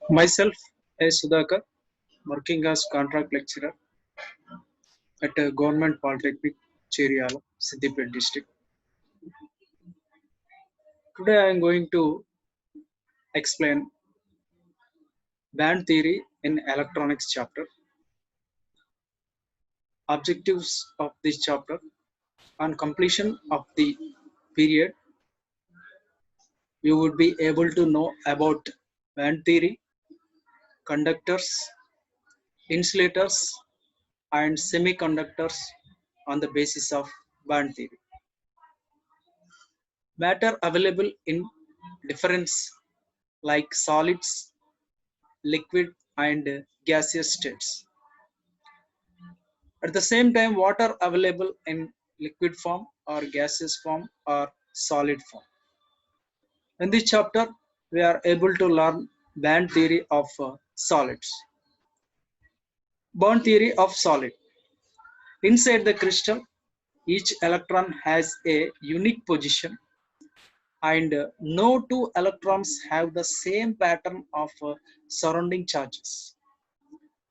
Myself, A. Sudhakar, working as contract lecturer at a Government Polytechnic, Cheriala, Siddipet district. Today I am going to explain band theory in electronics chapter, objectives of this chapter. On completion of the period, you would be able to know about band theory, conductors, insulators, and semiconductors on the basis of band theory. Matter available in difference like solids, liquid, and gaseous states. At the same time, water available in liquid form or gaseous form or solid form. In this chapter, we are able to learn band theory of solids. Bond theory of solid. Inside the crystal, each electron has a unique position and no two electrons have the same pattern of surrounding charges.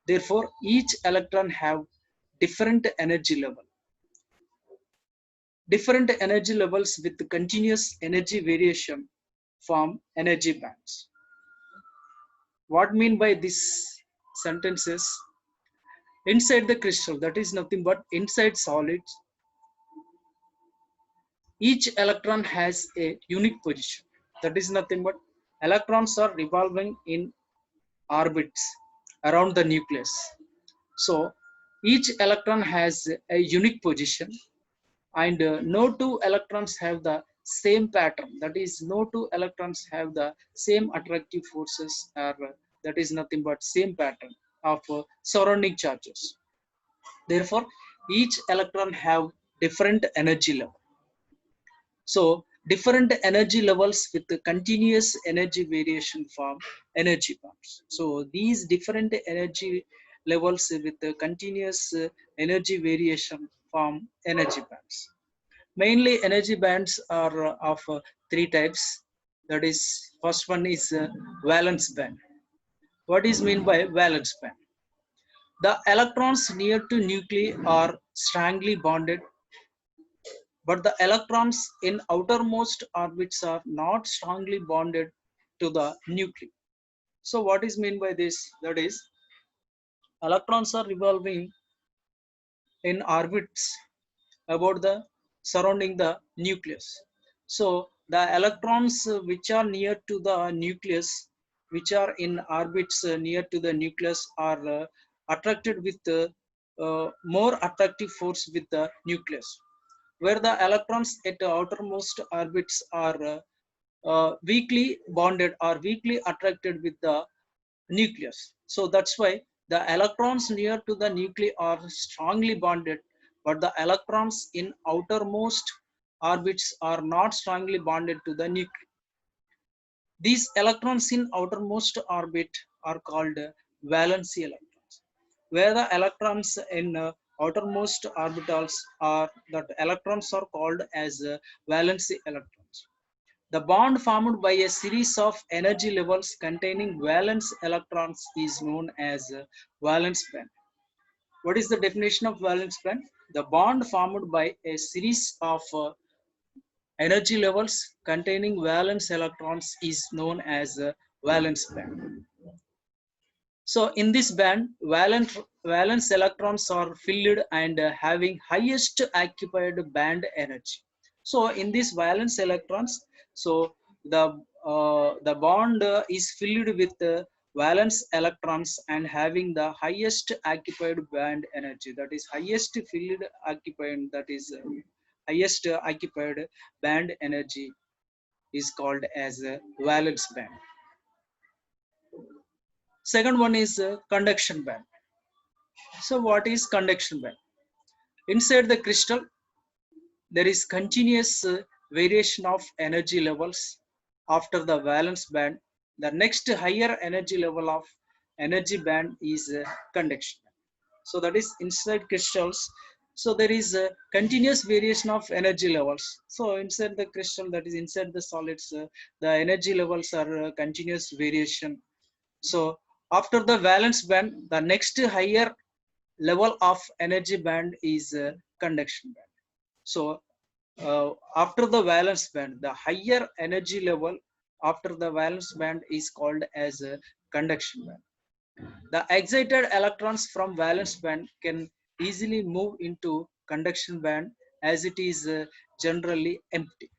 Therefore, each electron have different energy level. Different energy levels with continuous energy variation form energy bands. What mean by this sentence is inside the crystal, that is nothing but inside solids, each electron has a unique position. That is nothing but electrons are revolving in orbits around the nucleus. So each electron has a unique position and no two electrons have the same pattern. That is, no two electrons have the same attractive forces or that is nothing but same pattern of surrounding charges. Therefore, each electron have different energy level. So different energy levels with the continuous energy variation form energy bands. So these different energy levels with the continuous energy variation form energy bands. Mainly energy bands are of three types. That is, first one is valence band. What is mean by valence band? The electrons near to nuclei are strongly bonded, but the electrons in outermost orbits are not strongly bonded to the nuclei. So what is mean by this? That is, electrons are revolving in orbits about the surrounding the nucleus. So the electrons which are near to the nucleus, which are in orbits near to the nucleus, are attracted with more attractive force with the nucleus, where the electrons at the outermost orbits are weakly bonded or weakly attracted with the nucleus. So that's why the electrons near to the nuclei are strongly bonded, but the electrons in outermost orbits are not strongly bonded to the nuclei. These electrons in outermost orbit are called valency electrons, where the electrons in outermost orbitals are that electrons are called as valency electrons. The bond formed by a series of energy levels containing valence electrons is known as valence band. What is the definition of valence band? The bond formed by a series of energy levels containing valence electrons is known as valence band. So in this band, valence electrons are filled and having highest occupied band energy. So in this valence electrons, so the bond is filled with valence electrons and having the highest occupied band energy. That is highest filled occupied. That is highest occupied band energy is called as valence band. Second one is conduction band. So what is conduction band? Inside the crystal, there is continuous variation of energy levels after the valence band. The next higher energy level of energy band is conduction. So that is inside crystals, So there is a continuous variation of energy levels. So inside the crystal, that is inside the solids, the energy levels are continuous variation. So after the valence band, the next higher level of energy band is conduction band. So after the valence band, the higher energy level after the valence band is called as a conduction band. The excited electrons from valence band can easily move into conduction band as it is generally empty.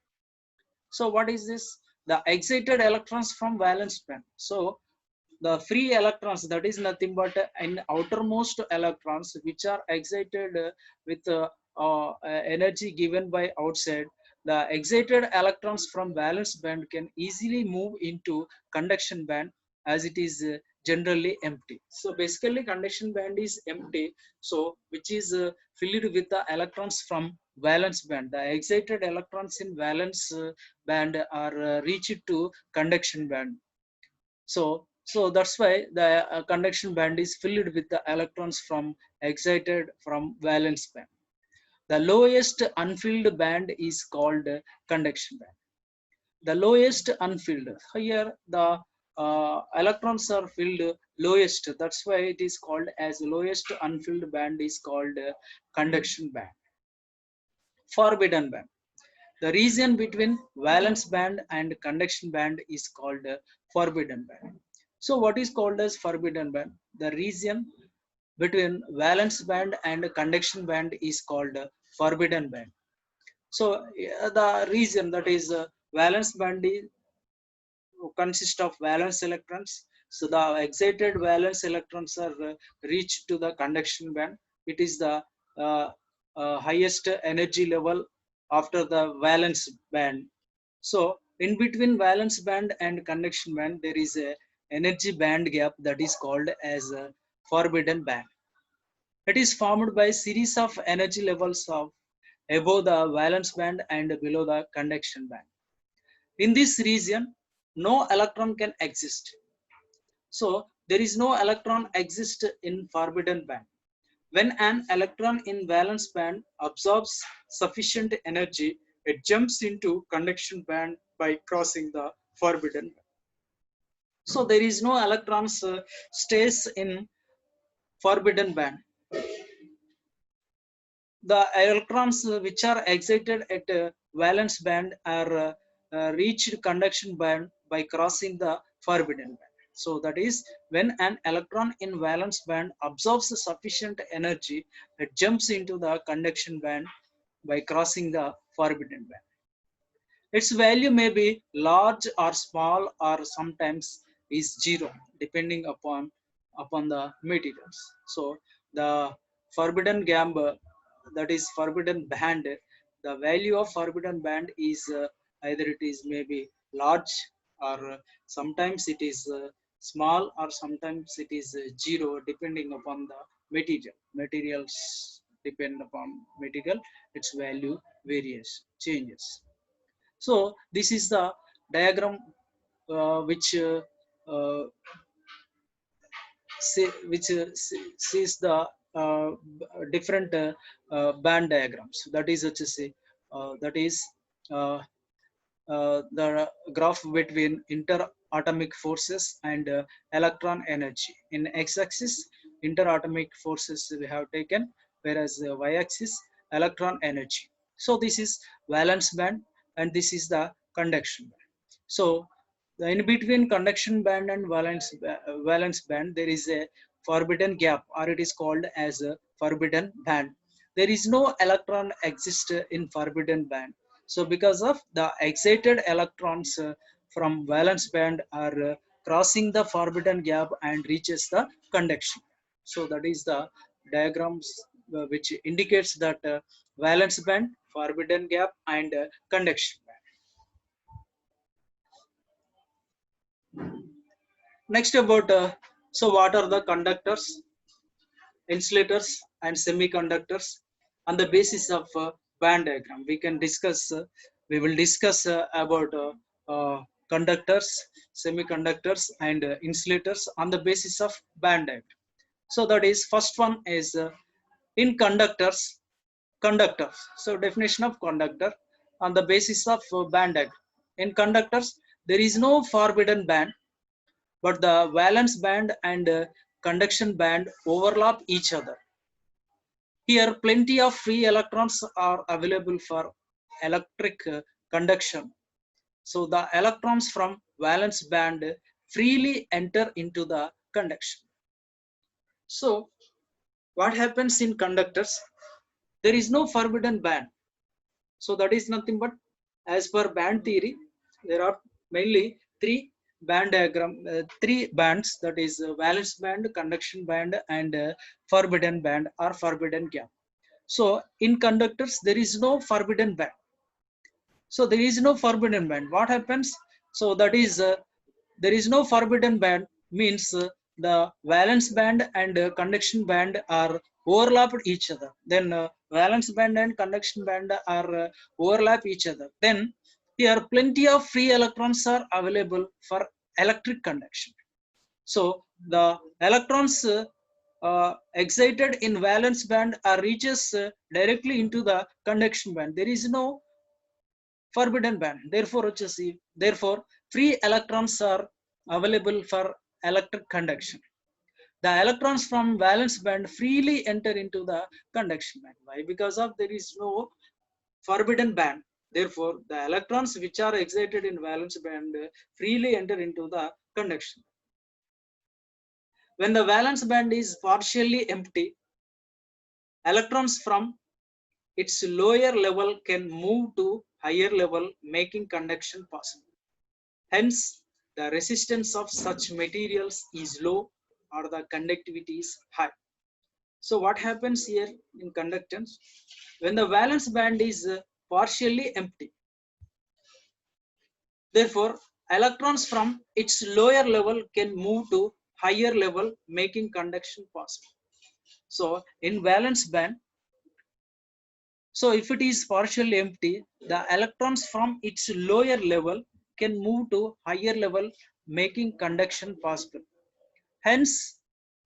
So what is this? The excited electrons from valence band. So the free electrons, that is nothing but an outermost electrons which are excited with energy given by outside. The excited electrons from valence band can easily move into conduction band as it is generally empty. So basically conduction band is empty, so which is filled with the electrons from valence band. The excited electrons in valence band are reached to conduction band. So that's why the conduction band is filled with the electrons from excited from valence band. The lowest unfilled band is called conduction band. The lowest unfilled, here the electrons are filled lowest, that's why it is called as lowest unfilled band is called conduction band. Forbidden band, the region between valence band and conduction band is called forbidden band. So what is called as forbidden band? The region between valence band and conduction band is called forbidden band. So the region, that is valence band is consist of valence electrons. So the excited valence electrons are reached to the conduction band. It is the uh, highest energy level after the valence band. So in between valence band and conduction band, there is a energy band gap that is called as a forbidden band. It is formed by series of energy levels of above the valence band and below the conduction band. In this region, no electron can exist. So there is no electron exist in forbidden band. When an electron in valence band absorbs sufficient energy, it jumps into conduction band by crossing the forbidden band. So there is no electrons stays in forbidden band. The electrons which are excited at valence band are reached conduction band by crossing the forbidden band. So that is when an electron in valence band absorbs sufficient energy, it jumps into the conduction band by crossing the forbidden band. Its value may be large or small or sometimes is zero depending upon the materials. So the forbidden gap, that is forbidden band, the value of forbidden band is either it is maybe large or sometimes it is small or sometimes it is zero depending upon the materials depend upon material, its value varies changes. So this is the diagram which uh, sees the different band diagrams. That is వచ్చేసి that is uh, the graph between interatomic forces and electron energy. In x-axis, interatomic forces we have taken, whereas y-axis, electron energy. So this is valence band and this is the conduction band. So in between conduction band and valence band, there is a forbidden gap, or it is called as a forbidden band. There is no electron exist in forbidden band. So because of the excited electrons from valence band are crossing the forbidden gap and reaches the conduction. So that is the diagrams which indicates that valence band, forbidden gap, and conduction band. Next about so what are the conductors, insulators, and semiconductors? On the basis of band diagram, we can discuss. We will discuss about conductors, semiconductors, and insulators on the basis of band diagram. So that is first one is in conductors. Conductor. So definition of conductor on the basis of band diagram. In conductors, there is no forbidden band, but the valence band and conduction band overlap each other. Here, plenty of free electrons are available for electric conduction. So the electrons from valence band freely enter into the conduction. So what happens in conductors? There is no forbidden band. So that is nothing but, as per band theory, there are mainly three bands, that is valence band, conduction band, and forbidden band or forbidden gap. So in conductors, there is no forbidden band. So there is no forbidden band. What happens? So that is there is no forbidden band means the valence band and conduction band are overlapped each other. Then valence band and conduction band are overlap each other. Then here plenty of free electrons are available for electric conduction. So the electrons excited in valence band are reaches directly into the conduction band. There is no forbidden band. Therefore, free electrons are available for electric conduction. The electrons from valence band freely enter into the conduction band. Why? Because of there is no forbidden band. Therefore, the electrons which are excited in valence band freely enter into the conduction. When the valence band is partially empty, electrons from its lower level can move to higher level, making conduction possible. Hence, the resistance of such materials is low or the conductivity is high. So what happens here in conductance? When the valence band is partially empty, therefore electrons from its lower level can move to higher level, making conduction possible. So in valence band, so if it is partially empty, the electrons from its lower level can move to higher level, making conduction possible. Hence,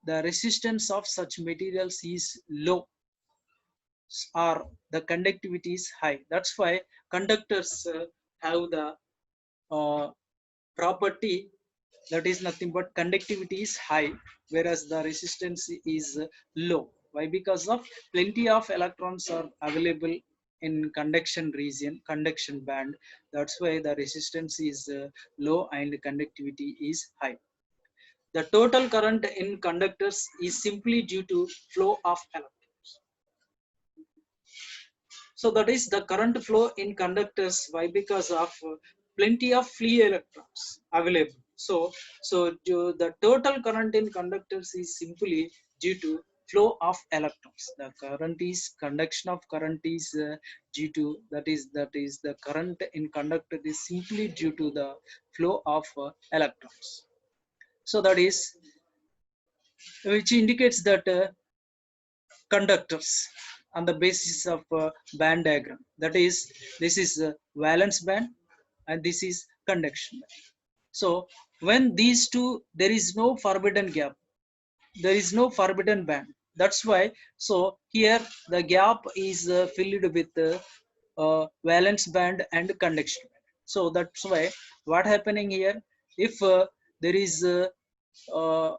the resistance of such materials is low or the conductivity is high. That's why conductors have the uh, property that is nothing but conductivity is high, whereas the resistance is low. Why? Because of plenty of electrons are available in conduction region, conduction band. That's why the resistance is low and conductivity is high. The total current in conductors is simply due to flow of electrons. So that is the current flow in conductors. Why? Because of plenty of free electrons available. So the total current in conductors is simply due to flow of electrons. The current is conduction of current is due to that is the current in conductor is simply due to the flow of electrons. So that is which indicates that conductors on the basis of band diagram. That is, this is valence band and this is conduction band. So when these two, there is no forbidden gap, there is no forbidden band. That's why, so here the gap is filled with valence band and conduction band. So that's why what happening here, if there is uh,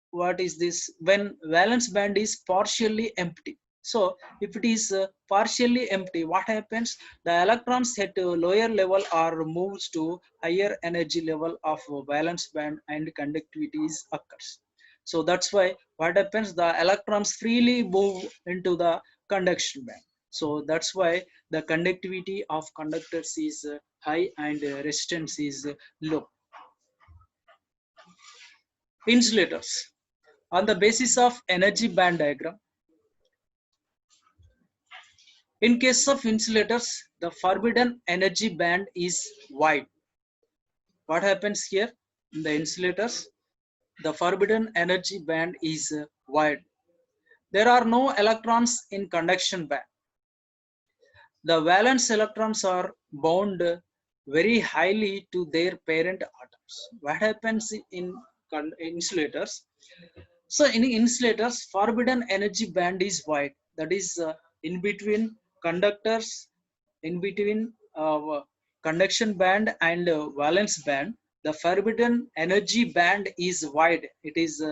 what is this, when valence band is partially empty. So if it is partially empty, what happens, the electrons at a lower level are moves to higher energy level of valence band and conductivities occurs. So that's why what happens, the electrons freely move into the conduction band. So that's why the conductivity of conductors is high and resistance is low. Insulators. On the basis of energy band diagram, in case of insulators, the forbidden energy band is wide. What happens here? In the insulators, the forbidden energy band is wide. There are no electrons in conduction band. The valence electrons are bound very highly to their parent atoms. What happens in insulators? So in insulators, forbidden energy band is wide. That is in between conductors, in between conduction band and valence band, the forbidden energy band is wide. It is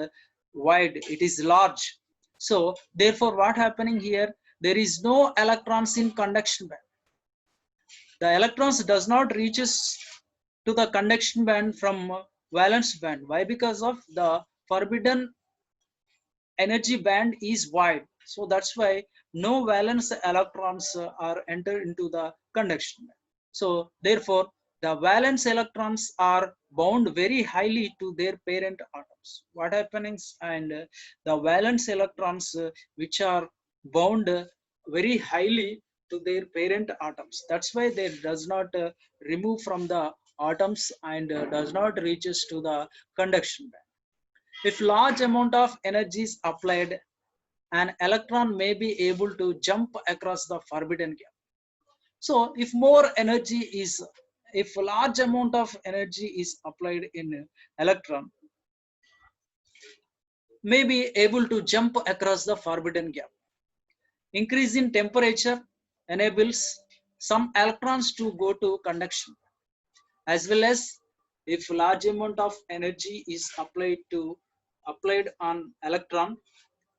wide. It is large. So therefore, what happening here? There is no electrons in conduction band. The electrons does not reaches to the conduction band from valence band. Why? Because of the forbidden energy band is wide. So that's why no valence electrons are enter into the conduction band. So therefore, the valence electrons are bound very highly to their parent atoms. What happens? And the valence electrons which are bound very highly to their parent atoms. That's why they does not remove from the atoms and does not reaches to the conduction band. If large amount of energy is applied, an electron may be able to jump across the forbidden gap. So if more energy is, if large amount of energy is applied in electron, may be able to jump across the forbidden gap. Increase in temperature enables some electrons to go to conduction, as well as if large amount of energy is applied on electron,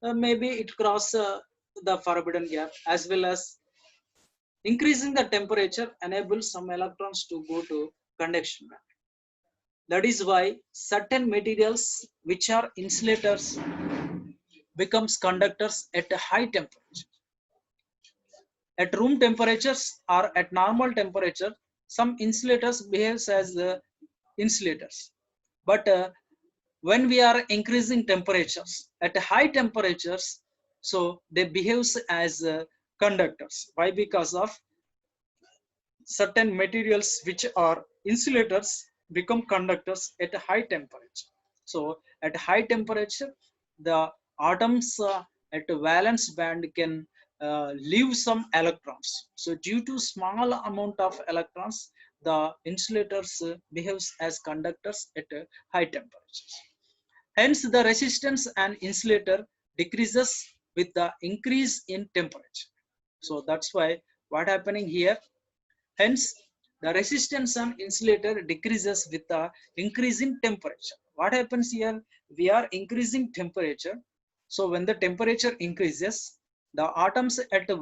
maybe it cross the forbidden gap, as well as increasing the temperature enables some electrons to go to conduction band. That is why certain materials which are insulators becomes conductors at a high temperature. At room temperatures or at normal temperature, some insulators behaves as insulators. But when we are increasing temperatures at high temperatures, so they behaves as conductors. Why? Because of certain materials which are insulators become conductors at a high temperature. So at high temperature, the atoms at a valence band can leave some electrons. So due to small amount of electrons, the insulators behaves as conductors at high temperatures. Hence, the resistance and insulator decreases with the increase in temperature. So that's why what happening here. Hence, the resistance on insulator decreases with the increase in temperature. What happens here? We are increasing temperature. So when the temperature increases, the atoms at the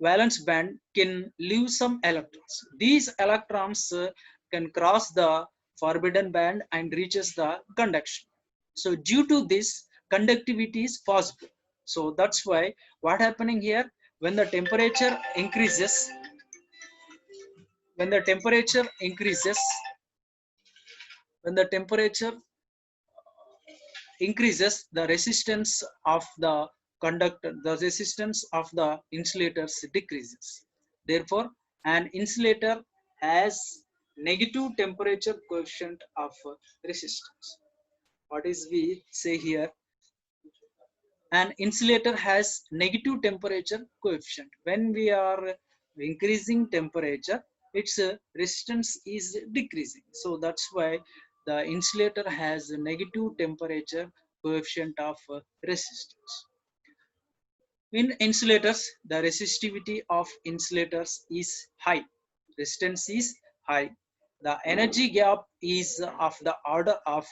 valence band can leave some electrons. These electrons can cross the forbidden band and reaches the conduction. So due to this, conductivity is possible. So that's why what happening here, when the temperature increases, when the temperature increases, when the temperature increases, the resistance of the conductor, the resistance of the insulators decreases. Therefore, an insulator has negative temperature coefficient of resistance. What is we say here? An insulator has negative temperature coefficient. When we are increasing temperature, its resistance is decreasing. So that's why the insulator has a negative temperature coefficient of resistance. In insulators, the resistivity of insulators is high. Resistance is high. The energy gap is of the order of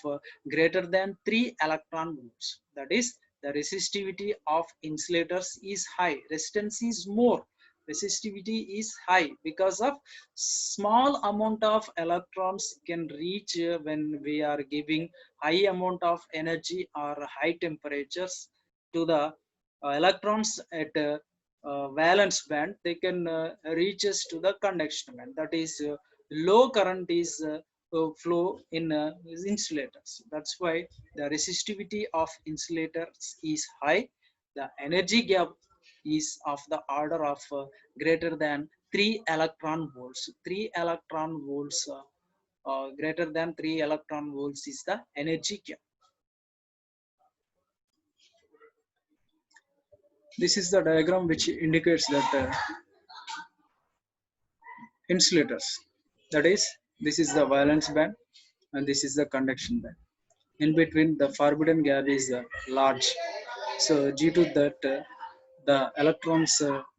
greater than 3 electron volts. That is, the resistivity of insulators is high. Resistance is more. Resistivity is high because of small amount of electrons can reach when we are giving high amount of energy or high temperatures to the electrons at valence band. They can reaches to the conduction band. That is, low current is flow in insulators. That's why the resistivity of insulators is high. The energy gap is of the order of greater than 3 electron volts. 3 electron volts, greater than 3 electron volts is the energy gap. This is the diagram which indicates that insulators. That is, this is the valence band and this is the conduction band. In between, the forbidden gap is large. So due to that, the electrons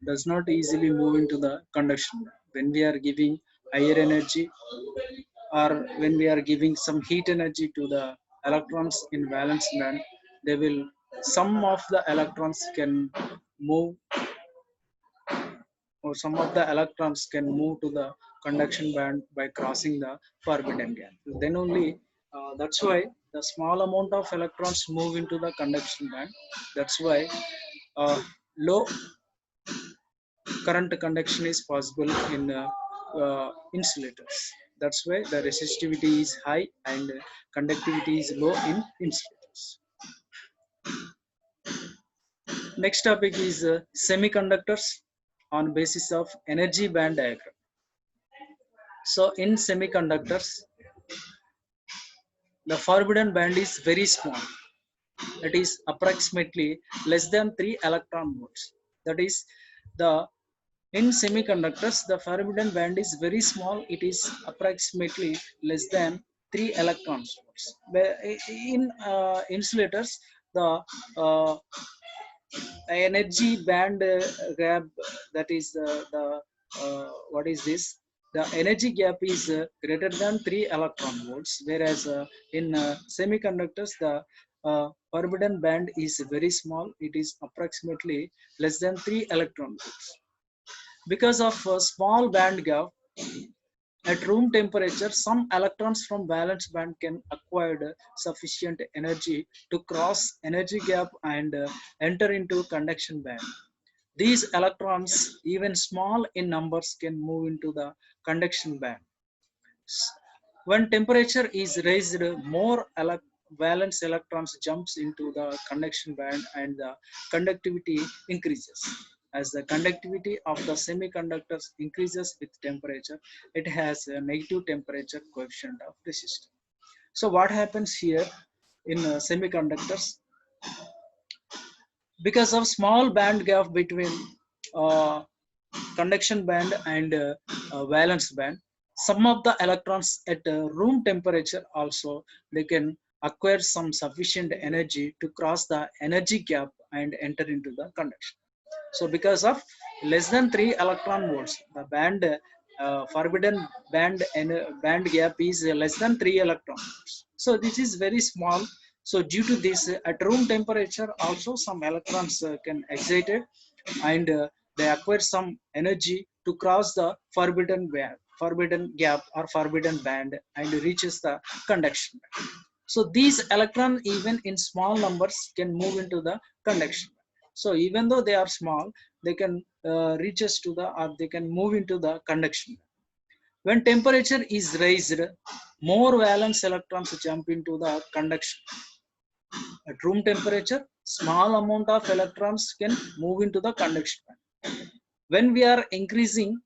does not easily move into the conduction band. When we are giving higher energy or when we are giving some heat energy to the electrons in valence band, they will, some of the electrons can move, or some of the electrons can move to the conduction band by crossing the forbidden gap. Then only, that's why the small amount of electrons move into the conduction band. That's why low current conduction is possible in insulators. That's why the resistivity is high and conductivity is low in insulators. Next topic is semiconductors on basis of energy band diagram. So in semiconductors, the forbidden band is very small. It is approximately less than 3 electron volts. That is, the in semiconductors, the forbidden band is very small. It is approximately less than 3 electron volts. In insulators, the energy band gap, that is the what is this? The energy gap is greater than 3 electron volts, whereas in semiconductors, the forbidden band is very small. It is approximately less than 3 electron volts. Because of small band gap, at room temperature, some electrons from valence band can acquire sufficient energy to cross energy gap and enter into conduction band. These electrons, even small in numbers, can move into the conduction band. When temperature is raised, more valence electrons jumps into the conduction band and the conductivity increases. As the conductivity of the semiconductors increases with temperature, it has a negative temperature coefficient of resistance. So what happens here in semiconductors? Because of small band gap between uh, conduction band and valence band, some of the electrons at room temperature also, they can acquire some sufficient energy to cross the energy gap and enter into the conduction. So because of less than 3 electron volts, the band forbidden band and band gap is less than 3 electron volts. So this is very small. So due to this, at room temperature also some electrons can excited and they acquire some energy to cross the forbidden band, forbidden gap or forbidden band and reaches the conduction band. So these electrons, even in small numbers, can move into the conduction band. So even though they are small, they can reaches to the, or they can move into the conduction band. When temperature is raised, more valence electrons jump into the conduction. At room temperature, small amount of electrons can move into the conduction band. When we are increasing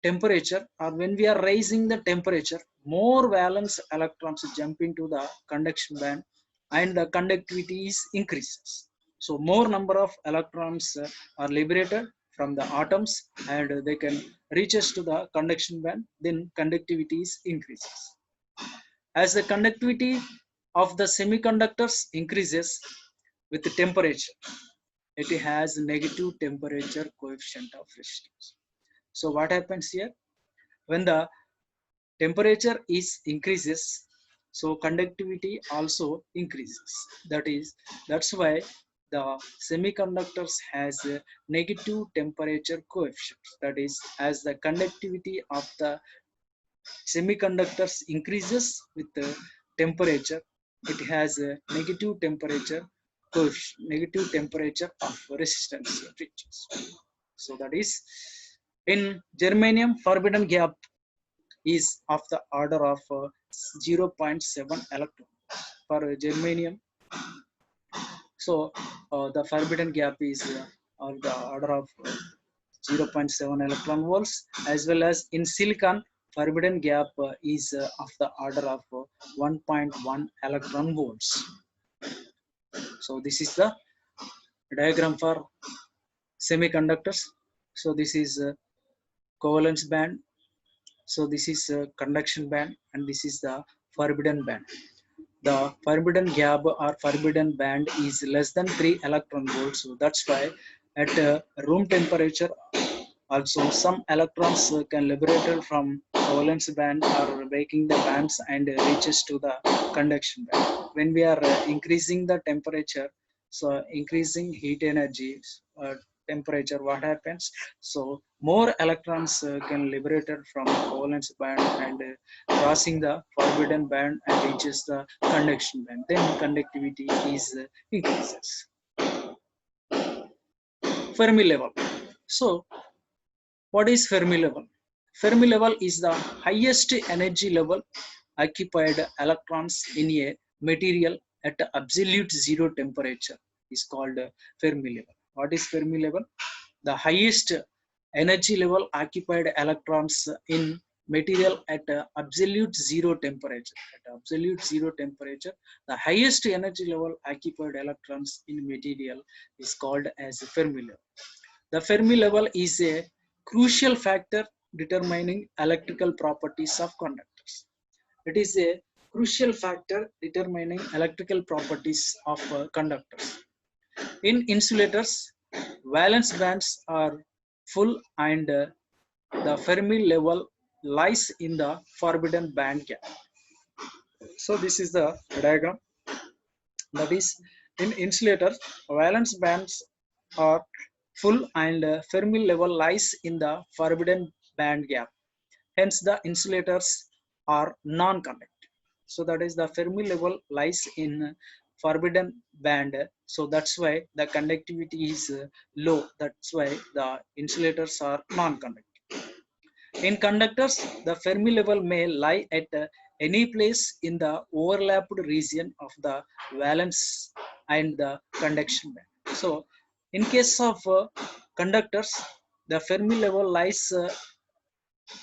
temperature or when we are raising the temperature, more valence electrons jump into the conduction band and the conductivity is increases. So more number of electrons are liberated from the atoms and they can reach us to the conduction band, then conductivity is increases. As the conductivity of the semiconductors increases with the temperature, it has negative temperature coefficient of resistance. So what happens here? When the temperature is increases, so conductivity also increases. That's why the semiconductors has a negative temperature coefficient. That is, as the conductivity of the semiconductors increases with the temperature, it has a negative temperature coefficient, negative temperature of resistance features. So that is, in germanium, forbidden gap is of the order of 0.7 electron for germanium. So the forbidden gap is of the order of 0.7 electron volts, as well as in silicon, forbidden gap is of the order of 1.1 electron volts. So this is the diagram for semiconductors. So this is covalence band. So this is conduction band, and this is the forbidden band. The forbidden gap or forbidden band is less than 3 electron volts. So that's why at room temperature. Also, some electrons can liberated from valence band or breaking the bands and reaches to the conduction band. When we are increasing the temperature, so increasing heat energy, temperature, what happens? So more electrons can liberated from the valence band and crossing the forbidden band and reaches the conduction band. Then conductivity is increases. Fermi level. So what is Fermi level? Fermi level is the highest energy level occupied electrons in a material at absolute zero temperature is called Fermi level. What is Fermi level? The highest energy level occupied electrons in material at absolute zero temperature. At absolute zero temperature, the highest energy level occupied electrons in material is called as Fermi level. The Fermi level is a crucial factor determining electrical properties of conductors. It is a crucial factor determining electrical properties of conductors. In insulators, valence bands are full and the Fermi level lies in the forbidden band gap. So this is the diagram. That is, in insulators, valence bands are full and Fermi level lies in the forbidden band gap. Hence, the insulators are non-conductive. So that is the Fermi level lies in forbidden band. So that's why the conductivity is low. That's why the insulators are non-conductive. In conductors, the Fermi level may lie at any place in the overlapped region of the valence and the conduction band. So, in case of conductors, the Fermi level lies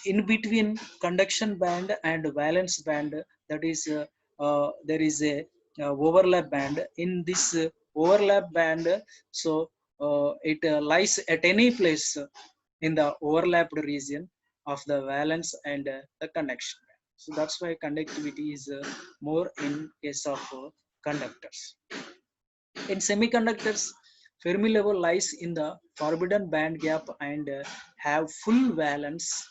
in between conduction band and valence band. That is, there is a overlap band. In this overlap band, so it lies at any place in the overlapped region of the valence and the conduction. So that's why conductivity is more in case of conductors. In semiconductors, Fermi level lies in the forbidden band gap and have full valence.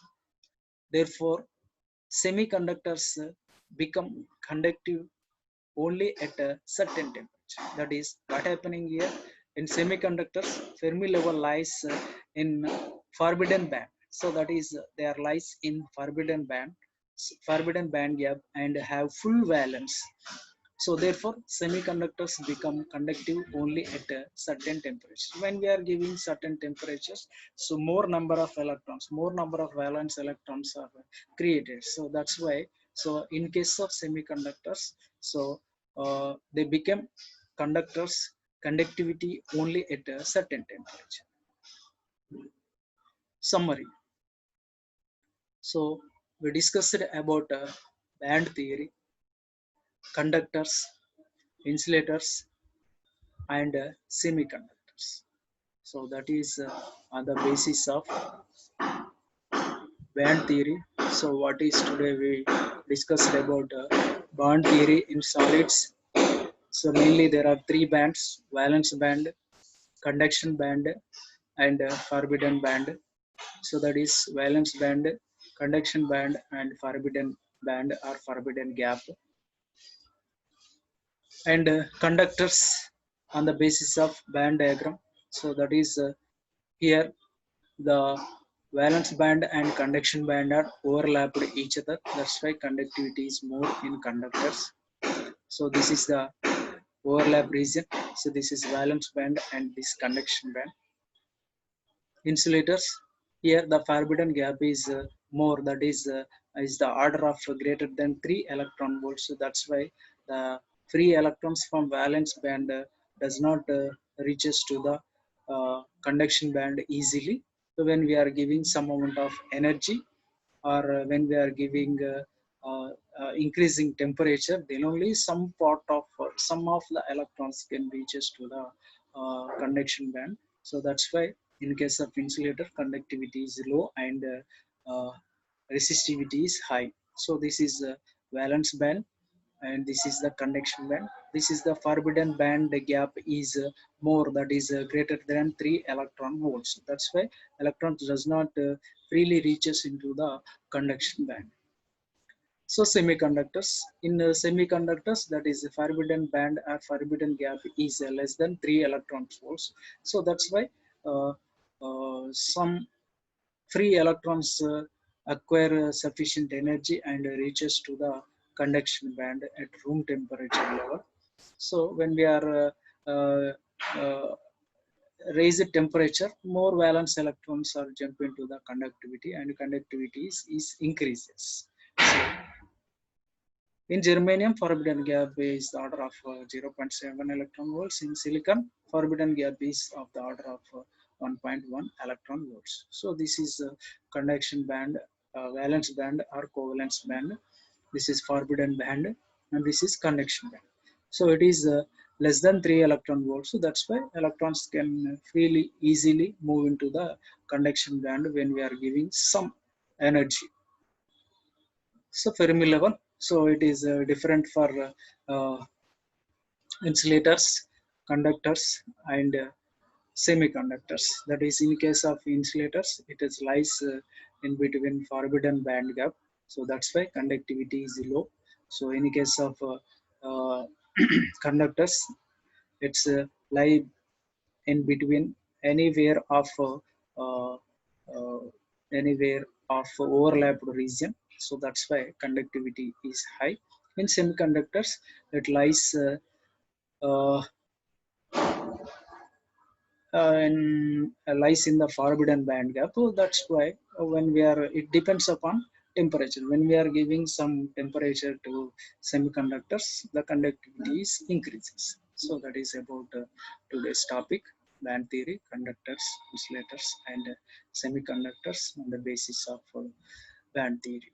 Therefore, semiconductors become conductive only at a certain temperature. That is what happening here in semiconductors. Fermi level lies in forbidden band. So that is they are lies in forbidden band gap and have full valence. So therefore, semiconductors become conductive only at a certain temperature. When we are giving certain temperatures, so more number of electrons, more number of valence electrons are created. So that's why. So in case of semiconductors, so they become conductors conductivity only at a certain temperature. Summary. So we discussed about band theory, conductors, insulators, and semiconductors. So that is on the basis of band theory. So what is today we discussed about band theory in solids. So mainly there are three bands: valence band, conduction band, and forbidden band. So that is valence band, conduction band, and forbidden band or forbidden gap. And conductors on the basis of band diagram. So that is here the valence band and conduction band are overlapped each other. That's why conductivity is more in conductors. So this is the overlap region. So this is valence band and this conduction band. Insulators, here the forbidden gap is more, that is the order of greater than 3 electron volts. So that's why the free electrons from valence band does not reaches to the conduction band easily. So when we are giving some amount of energy or when we are giving increasing temperature, then only some part of some of the electrons can reaches to the conduction band. So that's why in case of insulator, conductivity is low and resistivity is high. So this is valence band and this is the conduction band. This is the forbidden band gap is more, that is greater than 3 electron volts. That's why electron does not freely reaches into the conduction band. So semiconductors, in semiconductors, that is the forbidden band or forbidden gap is less than 3 electron volts. So that's why uh, some free electrons acquire sufficient energy and reaches to the conduction band at room temperature level. So when we are uh, uh, raise the temperature, more valence electrons are jump into the conductivity, and conductivity is increases. So in germanium, forbidden gap is the order of 0.7 electron volts. In silicon, forbidden gap is of the order of 1.1 electron volts. So this is conduction band, valence band or covalence band. This is forbidden band, and this is conduction band. So it is less than 3 electron volts. So that's why electrons can freely, easily move into the conduction band when we are giving some energy. So Fermi level. So it is different for insulators, conductors, and semiconductors. That is, in case of insulators, it is lies in between forbidden band gap. So that's why conductivity is low. So in case of conductors, it's lie in between anywhere of uh, uh, anywhere of overlapped region. So that's why conductivity is high. In semiconductors, it lies uh, lies in the forbidden band gap. So that's why when we are, it depends upon temperature. When we are giving some temperature to semiconductors, the conductivity is increases. So that is about today's topic: band theory, conductors, insulators, and semiconductors on the basis of band theory.